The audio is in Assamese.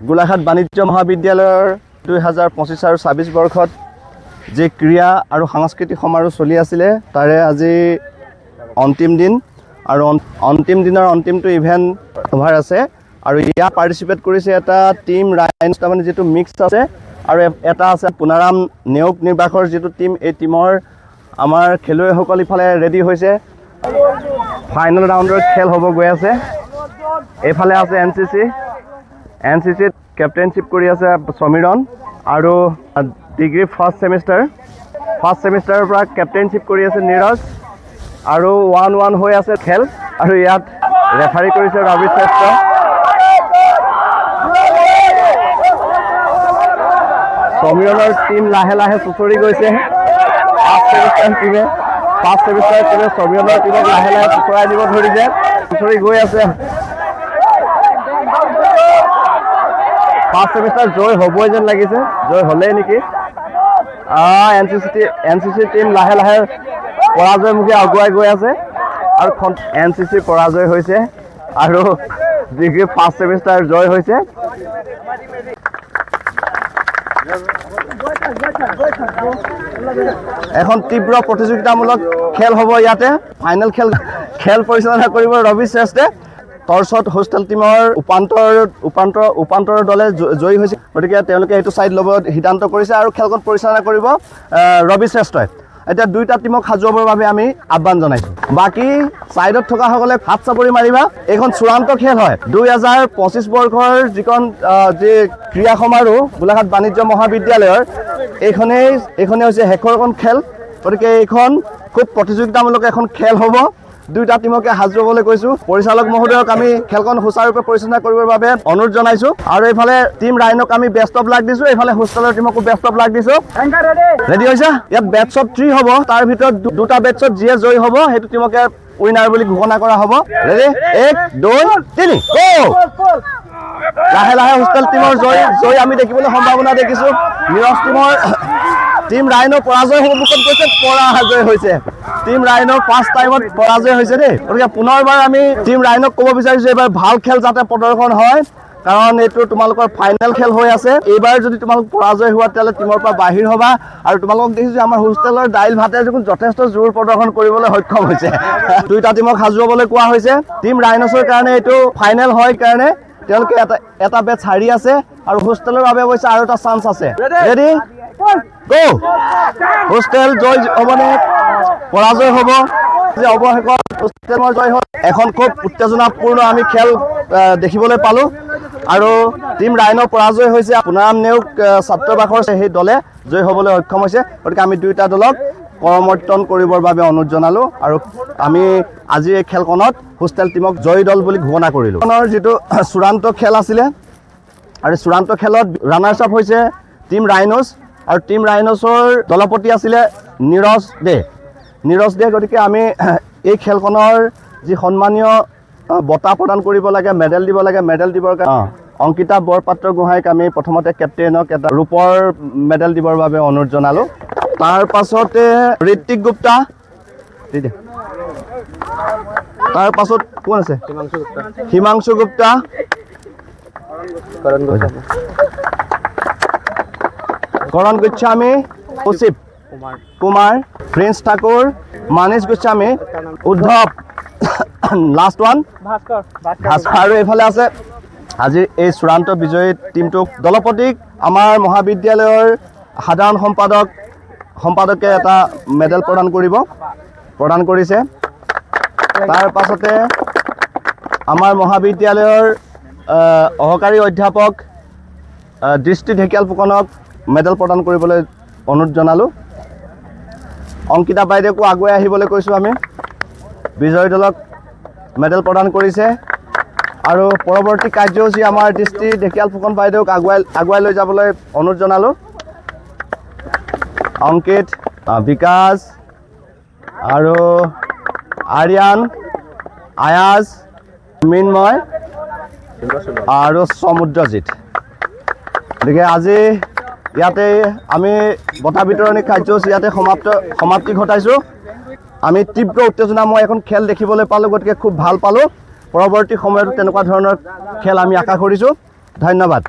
গোলাঘাট বাণিজ্য মহাবিদ্যালয়ৰ 2025 আৰু 26 বৰ্ষত যে ক্ৰীড়া আৰু সাংস্কৃতিক সমাৰোহ চলি আছিলে তাৰে আজি অন্তিম দিন আৰু অন্তিম দিনৰ অন্তিমটো ইভেন্ট কভাৰ আছে আৰু ইয়াত পাৰ্টিচিপেট কৰিছে এটা টিম ৰাইনছ মানে যেটো মিক্স আছে আৰু এটা আছে পুনাৰাম নেওক নিৰ্বাকৰ যেটো টিম এই টিমৰ আমাৰ খেলুৱৈসকল ইফালে ৰেডি হৈছে ফাইনেল ৰাউণ্ডৰ খেল হ'ব গৈ আছে এইফালে আছে এনসিসি কেপ্টেইনশিপ কৰি আছে সমীৰণ আৰু ডিগ্ৰী ফাৰ্ষ্ট সেমিষ্টাৰৰ পৰা কেপ্টেইনশিপ কৰি আছে নীৰজ আৰু 1-1 হৈ আছে খেল আৰু ইয়াত ৰেফাৰী কৰিছে ৰবি শ্ৰেষ্ঠ সমীৰণৰ টিম লাহে লাহে চুচৰি গৈছে ফাৰ্ষ্ট সেমিষ্টাৰ টিমে সমীৰণৰ টিমক লাহে লাহে চুচৰাই দিব ধৰিছে চুচৰি গৈ আছে ফাৰ্ষ্ট সেমিষ্টাৰ জয় হ'বই যেন লাগিছে জয় হ'লেই নেকি এনসিসি টিম লাহে লাহে পৰাজয়মুখী আগুৱাই গৈ আছে আৰু এনসিসি পৰাজয় হৈছে আৰু ডিগ্ৰী ফাৰ্ষ্ট সেমিষ্টাৰ জয় হৈছে এখন তীব্ৰ প্ৰতিযোগিতামূলক খেল হ'ব ইয়াতে ফাইনেল খেল পৰিচালনা কৰিব ৰবি শ্ৰেষ্ঠে টৰ্চত হোষ্টেল টিমৰ উপান্তৰ দলে জয়ী হৈছে গতিকে তেওঁলোকে এইটো সাইড ল'ব সিদ্ধান্ত কৰিছে আৰু খেলখন পৰিচালনা কৰিব ৰবি শ্ৰেষ্ঠই এতিয়া দুইটা টিমক সাজুৱাবৰ বাবে আমি আহ্বান জনাইছো বাকি সাইডত থকা সকলে হাত চাপৰি মাৰিবা এইখন চূড়ান্ত খেল হয় 2025 বৰ্ষৰ যিখন যে ক্ৰীড়া সমাৰোহ গোলাঘাট বাণিজ্য মহাবিদ্যালয়ৰ এইখনে হৈছে শেষৰখন খেল গতিকে এইখন খুব প্ৰতিযোগিতামূলক এখন খেল হ'ব দুইটা টিমকে হাজুৱাবলৈ কৈছো পৰিচালক মহোদয়ক আমি খেলখন সুচাৰুৰূপে পৰিচালনা কৰিবৰ বাবে অনুৰোধ জনাইছো আৰু এইফালে টিম ৰাইনক আমি বেষ্ট অফ লাক দিছো এইফালে হোষ্টেলৰ টিমকো বেষ্ট অফ লাক দিছো ৰেডি হৈছে ইয়াত বেটছত 3 হ'ব তাৰ ভিতৰত দুটা বেটছত যিয়ে জয় হ'ব সেইটো টিমকে উইনাৰ বুলি ঘোষণা কৰা হ'ব ৰেডি 1 2 3 গো লাহে লাহে হোষ্টেল টিমৰ জয় আমি দেখিবলৈ সম্ভাৱনা দেখিছো নিৰজ টিম ৰাইনৰ পৰাজয় সন্মুখত গৈছে পৰাজয় হৈছে টিম ৰাইনৰ ফাৰ্ষ্ট টাইমত পৰাজয় হৈছে দেই গতিকে পুনৰবাৰ আমি টিম ৰাইনক ক'ব বিচাৰিছো এবাৰ ভাল খেল যাতে প্ৰদৰ্শন হয় কাৰণ এইটো তোমালোকৰ ফাইনেল খেল হৈ আছে এইবাৰ যদি তোমালোক পৰাজয় হোৱা তেলে টিমৰ পৰা বাহিৰ হ'বা আৰু তোমালোকক দেখিছো আমাৰ হোষ্টেলৰ দাইল ভাতে দেখোন যথেষ্ট জোৰ প্ৰদৰ্শন কৰিবলৈ সক্ষম হৈছে দুইটা টিমক সাজুৱাবলৈ কোৱা হৈছে টিম ৰাইনছৰ কাৰণে এইটো ফাইনেল হয় কাৰণে তেওঁলোকে এটা বেটছ হাৰি আছে আৰু হোষ্টেলৰ বাবে অৱশ্যে আৰু এটা চান্স আছে ৰেডি গো হোষ্টেল জয় হ'বনে পৰাজয় হ'ব যে অৱশেষত হোষ্টেলৰ জয় হ'ল এখন খুব উত্তেজনাপূৰ্ণ আমি খেল দেখিবলৈ পালো আৰু টিম ৰাইনৰ পৰাজয় হৈছে পুনাৰাম নেওক ছাত্ৰবাসৰ সেই দলে জয় হ'বলৈ সক্ষম হৈছে গতিকে আমি দুইটা দলক কৰমৰ্তন কৰিবৰ বাবে অনুৰোধ জনালো আৰু আমি আজি এই খেলখনত হোষ্টেল টিমক জয়ী দল বুলি ঘোষণা কৰিলো যিটো চূড়ান্ত খেল আছিলে আৰু চূড়ান্ত খেলত ৰানাৰ্ছ আপ হৈছে টিম ৰাইনছ আৰু টিম ৰাইনছৰ দলপতি আছিলে নীৰজ দে গতিকে আমি এই খেলখনৰ যি সন্মানীয় বঁটা প্ৰদান কৰিব লাগে মেডেল দিবৰ কাৰণে অংকিতা বৰপাত্ৰ গোহাঁইক আমি প্ৰথমতে কেপ্টেইনক এটা ৰূপৰ মেডেল দিবৰ বাবে অনুৰোধ জনালো তাৰ পাছতে ঋত্বিক গুপ্তা তাৰ পাছত কোন আছে হিমাংশু গুপ্তা কৰণ গোস্বামী কৌশিক কুমাৰ প্ৰিন্স ঠাকুৰ মানিশ গোস্বামী উদ্ধৱ লাষ্ট ওৱান ভাস্কৰ আৰু এইফালে আছে আজি এই চূড়ান্ত বিজয়ী টিমটোক দলপতিক আমাৰ মহাবিদ্যালয়ৰ সাধাৰণ সম্পাদকে এটা মেডেল প্ৰদান কৰিছে তাৰ পাছতে আমাৰ মহাবিদ্যালয়ৰ সহকাৰী অধ্যাপক দৃষ্টি ঢেকিয়াল ফুকনক মেডেল প্ৰদান কৰিবলৈ অনুৰোধ জনালো অংকিতা বাইদেউকো আগুৱাই আহিবলৈ কৈছো আমি বিজয়ী দলক মেডেল প্ৰদান কৰিছে আৰু পৰৱৰ্তী কাৰ্যসূচী আমাৰ দৃষ্টি ঢেকিয়াল ফুকন বাইদেউক আগুৱাই লৈ যাবলৈ অনুৰোধ জনালো অংকিত বিকাশ আৰু আৰিয়ান আয়াজ মিনময় আৰু সমুদ্ৰজিৎ গতিকে আজি ইয়াতে আমি বঁটা বিতৰণী কাৰ্যসূচী ইয়াতে সমাপ্তি ঘটাইছোঁ আমি তীব্ৰ উত্তেজনাময় এখন খেল দেখিবলৈ পালোঁ গতিকে খুব ভাল পালোঁ পৰৱৰ্তী সময়তো তেনেকুৱা ধৰণৰ খেল আমি আশা কৰিছোঁ ধন্যবাদ